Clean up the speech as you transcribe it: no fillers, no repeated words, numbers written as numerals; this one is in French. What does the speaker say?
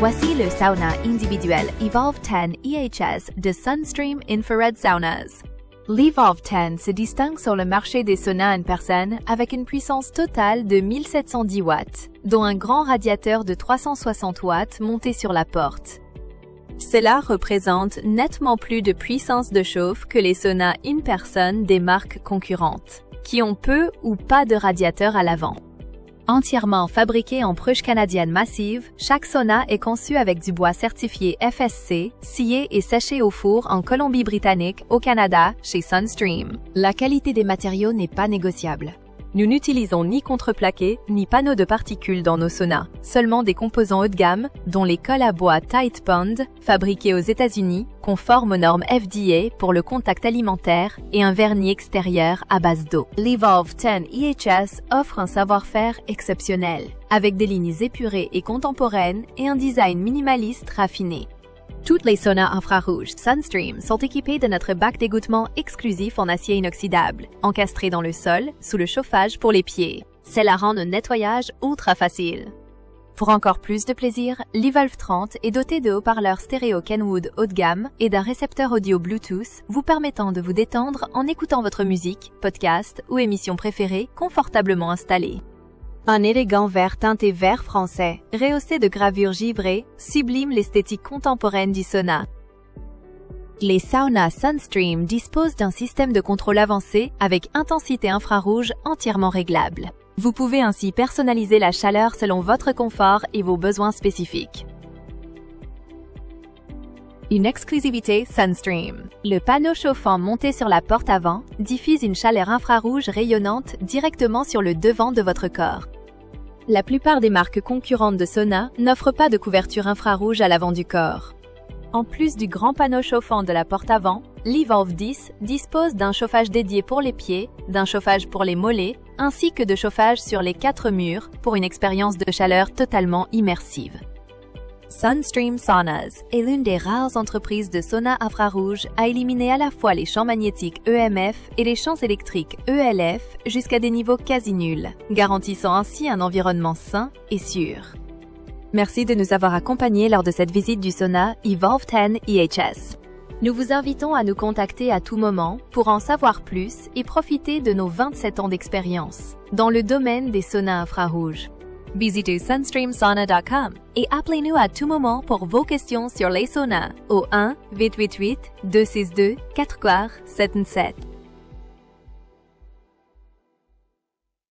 Voici le sauna individuel Evolve 10 EHS de Sunstream Infrared Saunas. L'Evolve 10 se distingue sur le marché des saunas en personne avec une puissance totale de 1710 watts, dont un grand radiateur de 360 watts monté sur la porte. Cela représente nettement plus de puissance de chauffe que les saunas in person des marques concurrentes, qui ont peu ou pas de radiateur à l'avant. Entièrement fabriqué en pruche canadienne massive, chaque sauna est conçu avec du bois certifié FSC, scié et séché au four en Colombie-Britannique, au Canada, chez Sunstream. La qualité des matériaux n'est pas négociable. Nous n'utilisons ni contreplaqué, ni panneaux de particules dans nos saunas, seulement des composants haut de gamme, dont les cols à bois Titebond, fabriqués aux États-Unis, conformes aux normes FDA pour le contact alimentaire, et un vernis extérieur à base d'eau. L'Evolve 10 EHS offre un savoir-faire exceptionnel, avec des lignes épurées et contemporaines et un design minimaliste raffiné. Toutes les saunas infrarouges Sunstream sont équipées de notre bac d'égouttement exclusif en acier inoxydable, encastré dans le sol, sous le chauffage pour les pieds. Cela rend le nettoyage ultra facile. Pour encore plus de plaisir, l'Evolve 30 est doté de haut-parleurs stéréo Kenwood haut de gamme et d'un récepteur audio Bluetooth vous permettant de vous détendre en écoutant votre musique, podcast ou émission préférée confortablement installée. Un élégant verre teinté vert français, rehaussé de gravures givrées, sublime l'esthétique contemporaine du sauna. Les saunas Sunstream disposent d'un système de contrôle avancé avec intensité infrarouge entièrement réglable. Vous pouvez ainsi personnaliser la chaleur selon votre confort et vos besoins spécifiques. Une exclusivité Sunstream. Le panneau chauffant monté sur la porte avant diffuse une chaleur infrarouge rayonnante directement sur le devant de votre corps. La plupart des marques concurrentes de sauna n'offrent pas de couverture infrarouge à l'avant du corps. En plus du grand panneau chauffant de la porte avant, l'Evolve 10 dispose d'un chauffage dédié pour les pieds, d'un chauffage pour les mollets, ainsi que de chauffage sur les 4 murs pour une expérience de chaleur totalement immersive. Sunstream Saunas est l'une des rares entreprises de sauna infrarouge à éliminer à la fois les champs magnétiques EMF et les champs électriques ELF jusqu'à des niveaux quasi nuls, garantissant ainsi un environnement sain et sûr. Merci de nous avoir accompagnés lors de cette visite du sauna Evolve 10 EHS. Nous vous invitons à nous contacter à tout moment pour en savoir plus et profiter de nos 27 ans d'expérience dans le domaine des saunas infrarouges. Visitez sunstreamsauna.com et appelez-nous à tout moment pour vos questions sur les saunas au 1-888-262-4477.